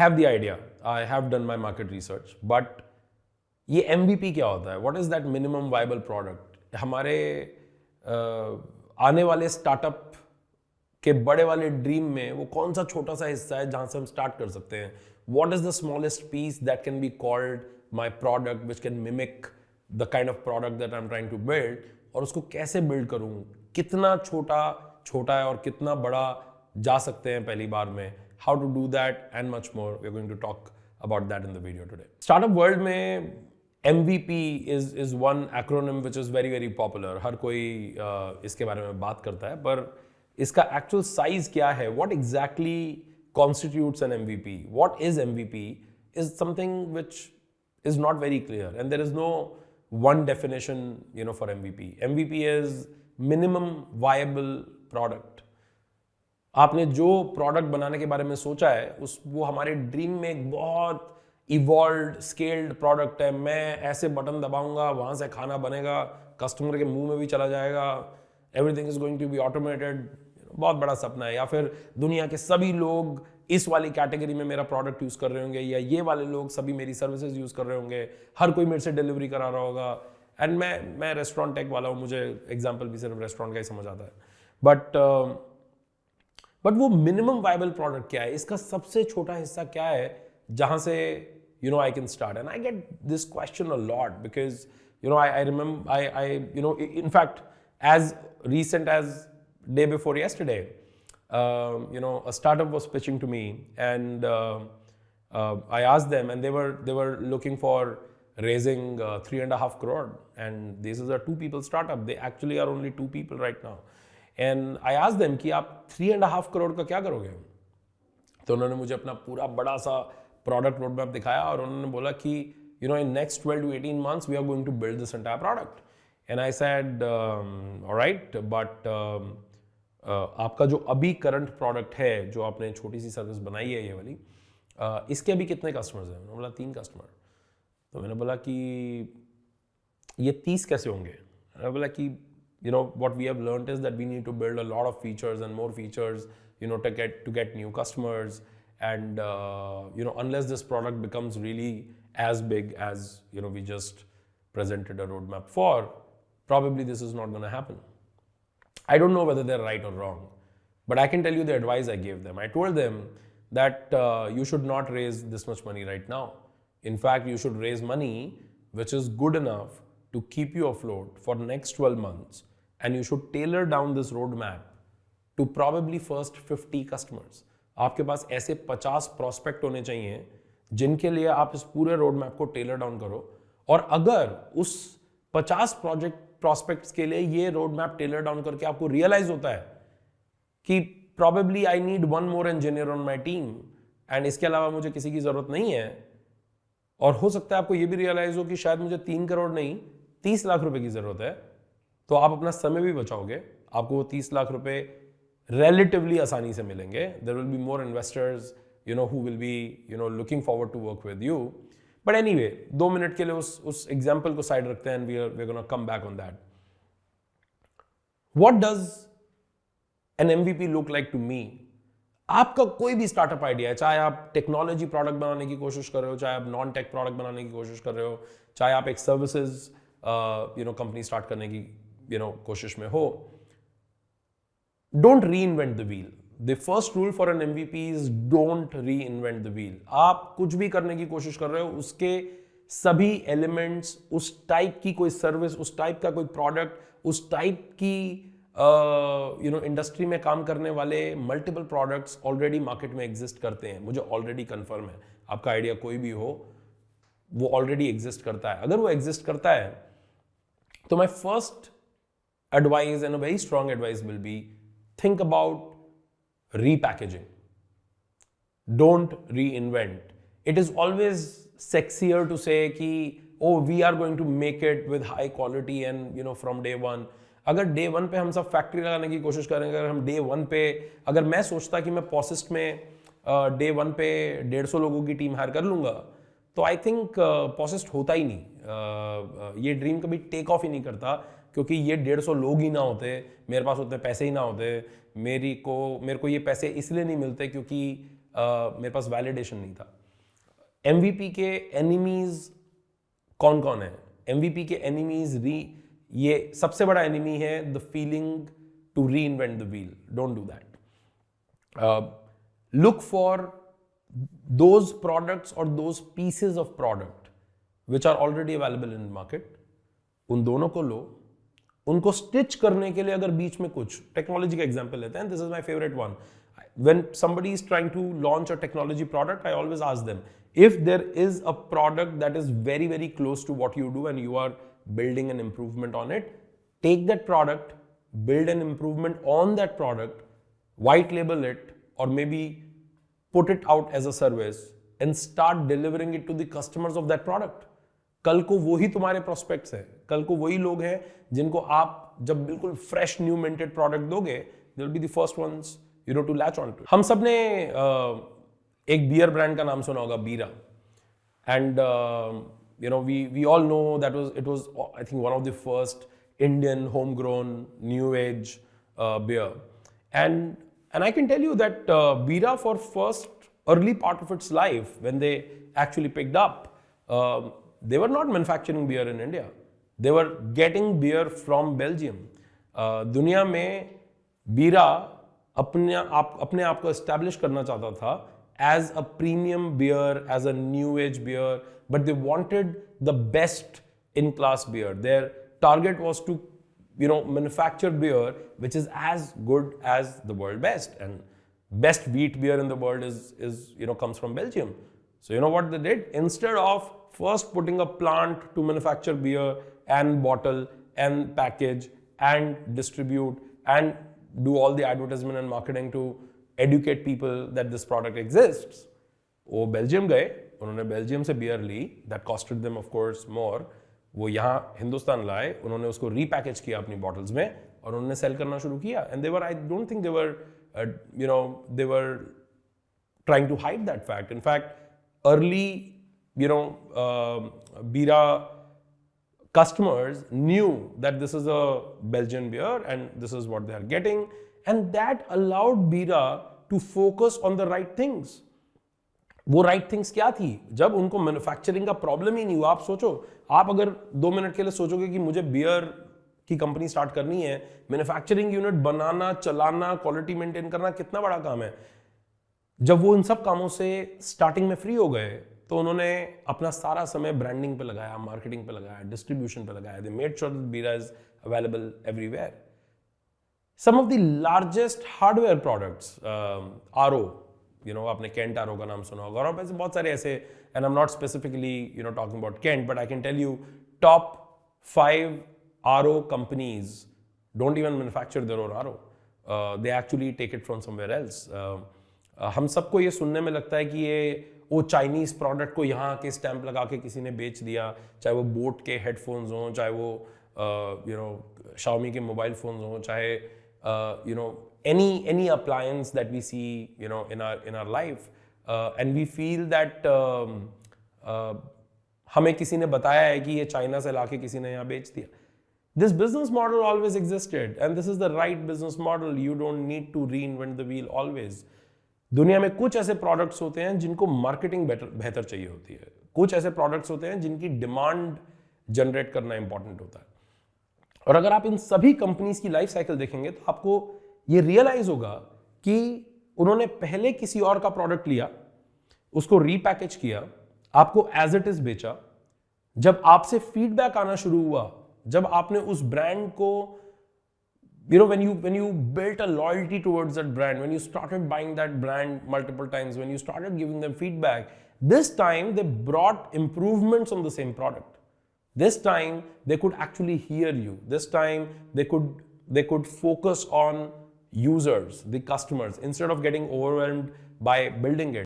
have the idea, I have done my market research, but ये MVP क्या होता है? What is that minimum viable product? हमारे आने वाले स्टार्टअप के बड़े वाले ड्रीम में वो कौन सा छोटा सा हिस्सा है जहां से हम स्टार्ट कर सकते हैं? What is the smallest piece that can be called my product which can mimic the kind of product that I'm trying to build? और उसको कैसे बिल्ड करूं? कितना छोटा है और कितना बड़ा जा सकते हैं पहली बार में? How to do that and much more. We're going to talk about that in the video today. Startup world में MVP is one acronym which is very very popular. हर कोई इसके बारे में बात करता है, पर इसका actual size क्या है? What exactly constitutes an MVP? What is MVP is something which is not very clear, and there is no one definition, for MVP. MVP is minimum viable product. आपने जो प्रोडक्ट बनाने के बारे में सोचा है वो हमारे ड्रीम में एक बहुत इवॉल्व्ड स्केल्ड प्रोडक्ट है. मैं ऐसे बटन दबाऊंगा, वहां से खाना बनेगा, कस्टमर के मुंह में भी चला जाएगा, everything is going to be automated. बहुत बड़ा सपना है. या फिर दुनिया के सभी लोग इस वाली कैटेगरी में मेरा प्रोडक्ट यूज कर रहे होंगे, या ये वाले लोग सभी मेरी सर्विसेज यूज कर रहे होंगे, हर कोई मेरे से डिलीवरी करा रहा होगा. एंड मैं रेस्टोरेंट टेक वाला हूँ, मुझे एग्जाम्पल भी सिर्फ रेस्टोरेंट का ही समझ आता है. बट वो मिनिमम वायबल प्रोडक्ट क्या है? इसका सबसे छोटा हिस्सा क्या है जहां से I can start? And I get this question a lot because I remember in fact as recent as day before yesterday, a startup was pitching to me, and I asked them, and they were looking for raising 3.5 crore, and this is a 2 people startup. They actually are only 2 people right now. And I asked them कि आप 3.5 करोड़ का क्या करोगे? तो उन्होंने मुझे अपना पूरा बड़ा सा प्रोडक्ट रोड मैप दिखाया और उन्होंने बोला कि in next 12 to 18 months we are going to build this entire product. And I said all right, but आपका जो अभी करंट प्रोडक्ट है, जो आपने छोटी सी सर्विस बनाई है ये वाली, इसके अभी कितने कस्टमर्स हैं? उन्होंने बोला 3 कस्टमर. तो मैंने बोला कि ये 30 कैसे होंगे? मैंने बोला कि what we have learned is that we need to build a lot of features and more features, to get new customers. And, unless this product becomes really as big as, we just presented a roadmap for, probably this is not going to happen. I don't know whether they're right or wrong, but I can tell you the advice I gave them. I told them that you should not raise this much money right now. In fact, you should raise money which is good enough to keep you afloat for the next 12 months. And you should tailor down this roadmap to probably first 50 customers. आपके पास ऐसे 50 prospect होने चाहिए जिनके लिए आप इस पूरे roadmap को tailor down करो. और अगर उस 50 prospects के लिए ये roadmap tailor down करके आपको realize होता है कि probably I need one more engineer on my team and इसके अलावा मुझे किसी की जरूरत नहीं है, और हो सकता है आपको ये भी realize हो कि शायद मुझे 3 करोड़ नहीं 30 लाख रुपए की जरूरत है, तो आप अपना समय भी बचाओगे. आपको वो 30 लाख रुपए relatively आसानी से मिलेंगे. There will be more investors, who will be, looking forward to work with you. But anyway, 2 minute के लिए उस example को साइड रखते हैं, and we're going to come back on that. What does an MVP look like to me? आपका कोई भी startup idea है, चाहे आप टेक्नोलॉजी प्रोडक्ट बनाने की कोशिश कर रहे हो, चाहे आप नॉन टेक प्रोडक्ट बनाने की कोशिश कर रहे हो, चाहे आप एक सर्विसेज कंपनी स्टार्ट करने की कोशिश में हो, don't reinvent the wheel. The first rule for an MVP is don't reinvent the wheel. आप कुछ भी करने की कोशिश कर रहे हो, उसके सभी एलिमेंट्स, उस टाइप की कोई सर्विस, उस टाइप का कोई प्रोडक्ट, उस टाइप की इंडस्ट्री में काम करने वाले मल्टीपल प्रोडक्ट्स ऑलरेडी मार्केट में एग्जिस्ट करते हैं. मुझे ऑलरेडी कंफर्म है, आपका आइडिया कोई भी हो, वो ऑलरेडी एग्जिस्ट करता है. अगर वो एग्जिस्ट करता है तो my first advice and a very strong advice will be, think about repackaging. Don't reinvent. It is always sexier to say कि oh we are going to make it with high quality and from day one. अगर day one पे हम सब factory लगाने की कोशिश करेंगे, अगर हम day one पे, अगर मैं सोचता कि मैं पॉसिस्ट में day one पे 150 लोगों की टीम हायर कर लूँगा, तो आई थिंक पॉसिस्ट होता ही नहीं. ये ड्रीम कभी टेक ऑफ ही नहीं करता, क्योंकि ये 150 लोग ही ना होते, मेरे पास उतने पैसे ही ना होते. मेरे को ये पैसे इसलिए नहीं मिलते क्योंकि मेरे पास वैलिडेशन नहीं था। MVP के एनिमीज कौन कौन है? MVP के एनिमीज ये सबसे बड़ा एनिमी है the feeling to reinvent the wheel. Don't do that. Look for those products और those pieces of product which are already available in market, उन दोनों को लो, उनको स्टिच करने के लिए अगर बीच में कुछ टेक्नोलॉजी का एग्जांपल लेते हैं, this is my favourite one. When somebody is trying to launch a technology product, I always ask them, if there is a product that is very, very close to what you do and you are building an improvement on it, take that product, build an improvement on that product, white label it, or maybe put it out as a service and start delivering it to the customers of that product. कल को वही तुम्हारे prospects हैं, कल को वही लोग हैं जिनको आप जब बिल्कुल fresh new minted product दोगे, they will be the first ones to latch on to. हम सब ने एक बियर ब्रांड का नाम सुना होगा, बीरा, and we all know that it was I think one of the first Indian homegrown new age beer, and I can tell you that Bira, for first early part of its life when they actually picked up, they were not manufacturing beer in India, they were getting beer from Belgium. दुनिया में बीरा अपने आप को establish करना चाहता था as a premium beer, as a new age beer, but they wanted the best in class beer. Their target was to manufacture beer which is as good as the world best, and best wheat beer in the world is comes from Belgium. So what they did, instead of first putting a plant to manufacture beer and bottle and package and distribute and do all the advertisement and marketing to educate people that this product exists, वो Belgium गए, उन्होंने Belgium से beer ली, that costed them of course more, वो यहाँ हिंदुस्तान लाए, उन्होंने उसको रीपैकेज किया अपनी बॉटल्स में और उन्होंने सेल करना शुरू किया. And they were, I don't think they were trying to hide that fact. In fact, early Bira customers knew that this is a Belgian beer and this is what they are getting, and that allowed Bira to focus on the right things. वो right things क्या थी? जब उनको manufacturing का problem ही नहीं हुआ. आप सोचो, आप अगर 2 मिनट के लिए सोचोगे कि मुझे बियर की कंपनी स्टार्ट करनी है, मैन्युफैक्चरिंग यूनिट बनाना, चलाना, क्वालिटी मेंटेन करना कितना बड़ा काम है. जब वो इन सब कामों से स्टार्टिंग में फ्री हो गए तो उन्होंने अपना सारा समय ब्रांडिंग पे लगाया, मार्केटिंग पे लगाया, डिस्ट्रीब्यूशन पे लगाया. They made sure that Bira is available everywhere. Some of the largest hardware products, RO, आपने केंट आरओ का नाम सुना होगा, और ऐसे बहुत सारे ऐसे, and I am not specifically talking about Kent, but I can tell you top 5 RO companies don't even manufacture their own RO. They actually take it from somewhere else. हम सबको ये सुनने में लगता है कि ये वो चाइनीज प्रोडक्ट को यहाँ आके स्टैंप लगा के किसी ने बेच दिया, चाहे वो बोट के हेडफोन्स हों, चाहे वो Xiaomi के मोबाइल फोन्स हों, चाहे any appliance that we see in our life, and we feel that हमें किसी ने बताया है कि ये चाइना से लाके किसी ने यहाँ बेच दिया. This business model always existed, and this is the right business model. You don't need to reinvent the wheel always. दुनिया में कुछ ऐसे प्रोडक्ट्स होते हैं जिनको मार्केटिंग बेहतर चाहिए होती है, कुछ ऐसे प्रोडक्ट्स होते हैं जिनकी डिमांड जनरेट करना इंपॉर्टेंट होता है. और अगर आप इन सभी कंपनीज की लाइफ साइकिल देखेंगे तो आपको ये रियलाइज होगा कि उन्होंने पहले किसी और का प्रोडक्ट लिया, उसको रीपैकेज किया, आपको एज इट इज बेचा. जब आपसे फीडबैक आना शुरू हुआ, जब आपने उस ब्रांड को when you built a loyalty towards that brand, when you started buying that brand multiple times, when you started giving them feedback, this time they brought improvements on the same product. This time they could actually hear you. This time they could focus on users, the customers, instead of getting overwhelmed by building it.